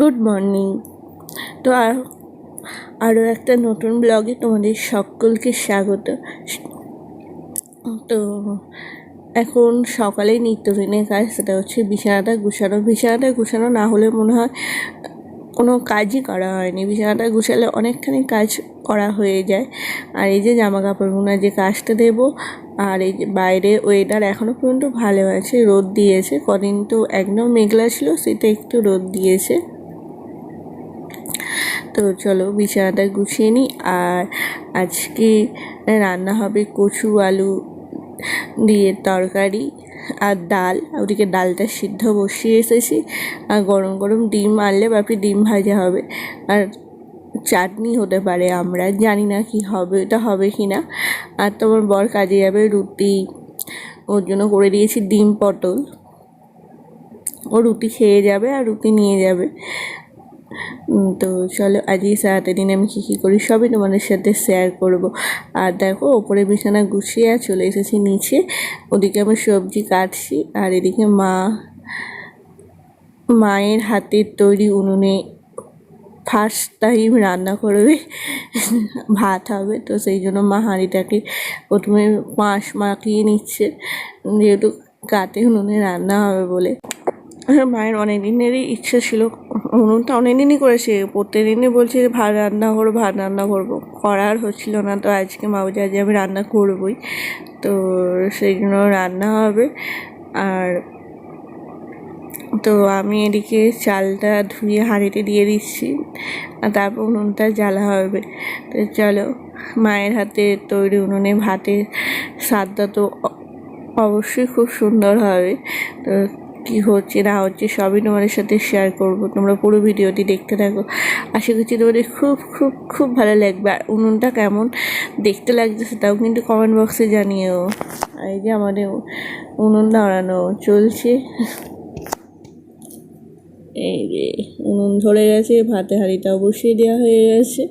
Good morning. তো আরও একটা নতুন ব্লগে তোমাদের সকলকে স্বাগত। তো এখন সকালেই নিত্যদিনের কাজ, সেটা হচ্ছে বিছানাটা গুছানো না হলে মনে হয় কোনো কাজই করা হয়নি। বিছানাটা গুছালে অনেকখানি কাজ করা হয়ে যায়। আর এই যে জামা কাপড়গুলো যে কাচতে দেবো, আর এই যে বাইরে ওয়েদার এখনও পর্যন্ত ভালো আছে, রোদ দিয়েছে। কদিন তো একদম মেঘলা ছিল, সেটা একটু রোদ দিয়েছে। তো চলো বিছানাটা গুছিয়ে নিই। আর আজকে রান্না হবে কচু আলু দিয়ে তরকারি আর ডাল। ওদিকে ডালটা সিদ্ধ বসিয়ে এসেছি, আর গরম গরম ডিম আনলে বাপি ডিম ভাজা হবে, আর চাটনি হতে পারে, আমরা জানি না কি হবে, এটা হবে কি না। আর তোমার বর কাজে যাবে, রুটি ওর জন্য করে দিয়েছি, ডিম পটল। ও রুটি খেয়ে যাবে আর রুটি নিয়ে যাবে। তো চলো আজকে সারাটা দিন আমি কী করি সবই তোমাদের সাথে শেয়ার করব। আর দেখো ওপরে বিছানা গুছিয়ে আর চলে এসেছি নিচে। ওদিকে আমি সবজি কাটছি, আর এদিকে মায়ের হাতের তৈরি উনুনে ফার্স্ট টাইম রান্না করবে, ভাত হবে। তো সেই জন্য মা হাঁড়িটাকে প্রথমে মাখিয়ে নিচ্ছে, যেহেতু কাঠে উনুনে রান্না হবে বলে। মায়ের অনেক দিনেরই ইচ্ছা ছিল, উনুনটা অনেক দিনই করেছে, প্রত্যেকদিনই বলছে যে ভাত রান্না করবো, করার হচ্ছিল না। তো আজকে মা বলছে আজকে আমি রান্না করবই, তো সেই জন্য রান্না হবে। আর তো আমি এদিকে চালটা ধুয়ে হাঁড়িতে দিয়ে দিচ্ছি, আর তারপর উনুনটা জ্বালা হবে। তো চলো, মায়ের হাতে তৈরি উনুনে ভাতের স্বাদটা তো অবশ্যই খুব সুন্দর হবে। তো কী হচ্ছে না হচ্ছে সবই তোমাদের সাথে শেয়ার করব, তোমরা পুরো ভিডিওটি দেখতে থাকো। আশা করছি তোমাদের খুব খুব খুব ভালো লাগবে। আর উনুনটা কেমন দেখতে লাগছে সেটাও কিন্তু কমেন্ট বক্সে জানিও। এই যে আমাদের উনুন ধরানো চলছে, এই যে উনুন ধরে গেছে, ভাতে হাঁড়িটাও বসিয়ে দেওয়া হয়ে গেছে।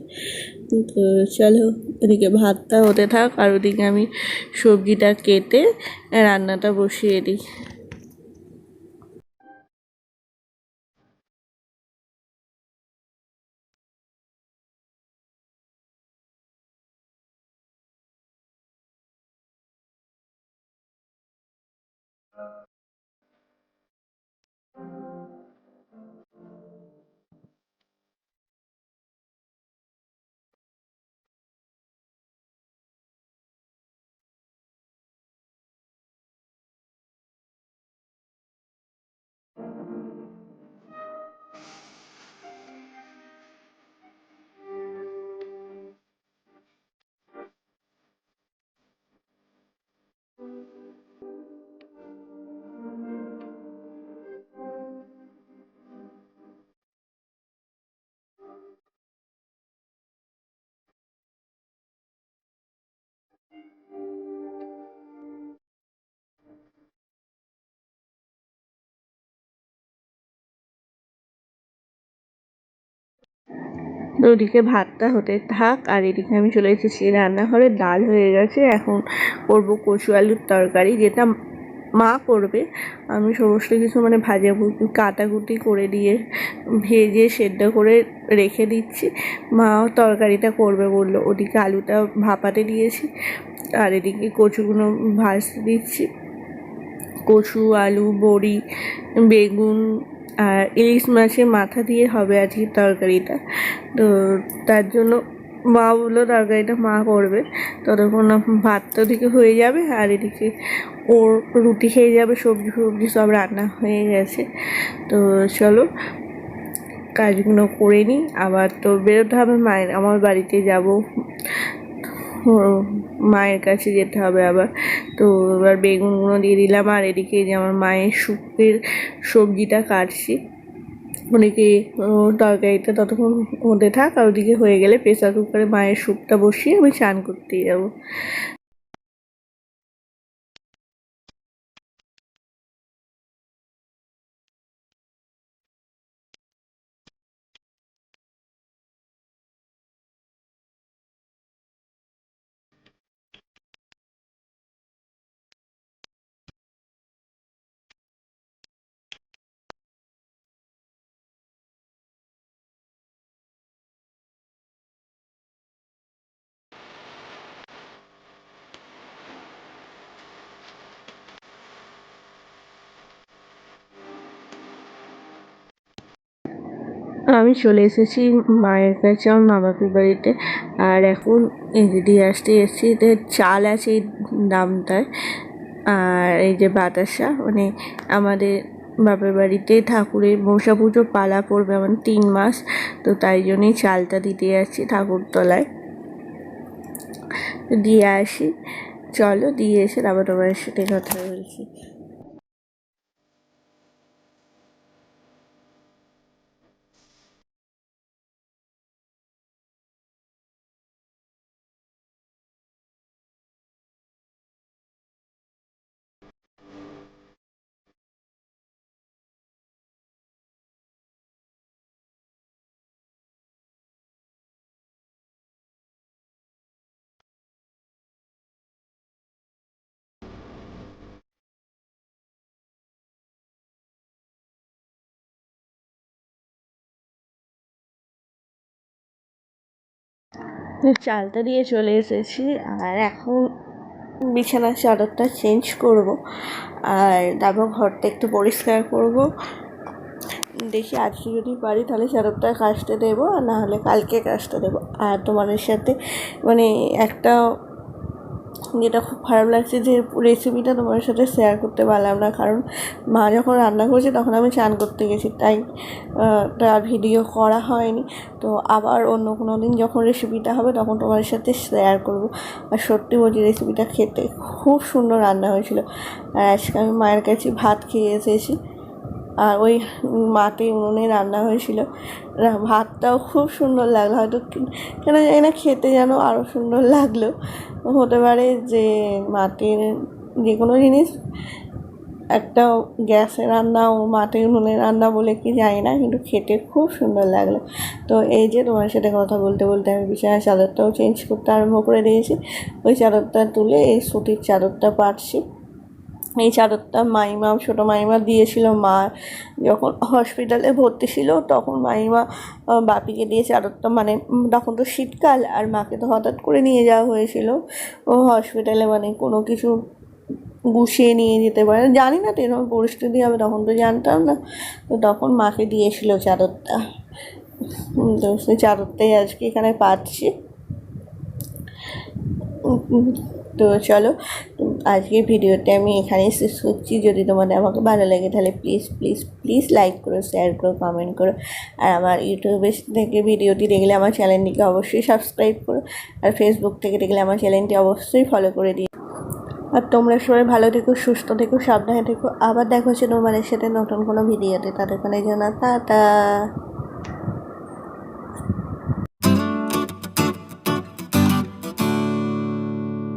তো চলো এদিকে ভাতটা হতে থাক, আর ওদিকে আমি সবজিটা কেটে রান্নাটা বসিয়ে দিই। তো ওদিকে ভাতটা হতে থাক, আর এদিকে আমি চলে এসেছি রান্নাঘরে। ডাল হয়ে গেছে, এখন করবো কচু আলুর তরকারি, যেটা মা করবে। আমি সমস্ত কিছু মানে কাটাকুটি করে দিয়ে ভেজে সেদ্ধ করে রেখে দিচ্ছি। মাও তরকারিটা করবে বললো। ওদিকে আলুটা ভাপাতে দিয়েছি, আর এদিকে কচুগুলো ভাজতে দিচ্ছি। কচু, আলু, বড়ি, বেগুন আর ইলিশ মাছের মাথা দিয়ে হবে আজকে তরকারিটা। তো তার জন্য মা বললো তরকারিটা মা করবে। ততক্ষণ ভাতটা ওদিকে হয়ে যাবে, আর এদিকে ওর রুটি খেয়ে যাবে। সবজি সব রান্না হয়ে গেছে। তো চলো কাজগুলো করে নিই। আবার তো বেরোতে হবে, আমার বাড়িতে যাব, মায়ের কাছে যেতে হবে আবার। তো এবার বেগুনগুলো দিয়ে দিলাম, আর এদিকে যে আমার মায়ের শুক্তের সবজিটা কাটছি। ওদিকে তরকারিটা ততক্ষণ হতে থাক, আর ওদিকে হয়ে গেলে প্রেসার কুকারে মায়ের স্যুপটা বসিয়ে আমি স্নান করতে যাবো। আমি চলে এসেছি মায়ের কাছে আমার মা বাপের বাড়িতে। আর এখন এই যে দিয়ে আসতে এসেছি, এতে চাল আছে এই দামটায়। আর এই যে বাতাসা, মানে আমাদের বাপের বাড়িতে ঠাকুরের মনসা পুজো পালা পড়বে আমার 3 মাস, তো তাই জন্যই চালটা দিতে যাচ্ছি ঠাকুরতলায়। দিয়ে আসি, চলো দিয়ে এসে তারপর তোমার সাথে কথা বলছি। চালটা দিয়ে চলে এসেছি, আর এখন বিছানার চাদরটা চেঞ্জ করব, আর তারপর ঘরটা একটু পরিষ্কার করব। দেখি আজকে যদি পারি তাহলে চাদরটা কাচতে দেবো, আর না হলে কালকে কাচতে দেবো। আর তোমাদের সাথে মানে একটা যেটা খুব খারাপ লাগছে, যে রেসিপিটা তোমার সাথে শেয়ার করতে পারলাম না, কারণ মা যখন রান্না করছে তখন আমি চান করতে গেছি, তাই তার ভিডিও করা হয়নি। তো আবার অন্য কোনো দিন যখন রেসিপিটা হবে তখন তোমাদের সাথে শেয়ার করব। আর সত্যি বলছি, রেসিপিটা খেতে খুব সুন্দর রান্না হয়েছিল। আর আজকে আমি মায়ের কাছে ভাত খেয়ে এসেছি, আর ওই মাটি উনুনে রান্না হয়েছিল। ভাতটাও খুব সুন্দর লাগলো, হয়তো কেন জানি না খেতে যেন আরও সুন্দর লাগলো। হতে পারে যে মাটির যে কোনো জিনিস, একটা গ্যাসে রান্না ও মাটির উনুনে রান্না বলে কি জানি না, কিন্তু খেতে খুব সুন্দর লাগলো। তো এই যে তোমার সাথে কথা বলতে বলতে আমি বিছানার চাদরটাও চেঞ্জ করতে আরম্ভ করে দিয়েছি। ওই চাদরটা তুলে এই সুতির চাদরটা পাতছি। এই চাদরটা মাইমা, ছোটো মাইমা দিয়েছিল মা যখন হসপিটালে ভর্তি ছিল, তখন মাইমা বাপিকে দিয়ে চাদরটা, মানে তখন তো শীতকাল, আর মাকে তো হঠাৎ করে নিয়ে যাওয়া হয়েছিল ও হসপিটালে, মানে কোনো কিছু গুছিয়ে নিয়ে যেতে পারে, জানি না তো এরকম পরিস্থিতি হবে, তখন তো জানতাম না। তো তখন মাকে দিয়েছিল চাদরটা, তো সেই চাদরটাই আজকে এখানে পাচ্ছি। তো চলো, আজকে ভিডিওতে আমি এখানেই শেষ করছি। যদি তোমাদের আমাকে ভালো লাগে তাহলে প্লিজ প্লিজ প্লিজ লাইক করো, শেয়ার করো, কমেন্ট করো। আর আমার ইউটিউবে থেকে ভিডিওটি দেখলে আমার চ্যানেলটিকে অবশ্যই সাবস্ক্রাইব করো, আর ফেসবুক থেকে দেখলে আমার চ্যানেলটি অবশ্যই ফলো করে দিও। আর তোমরা সবাই ভালো থেকো, সুস্থ থেকো, সাবধানে থেকো। আবার দেখা হচ্ছে তোমাদের সাথে নতুন কোনো ভিডিওতে। তাদের জন্য টাটা।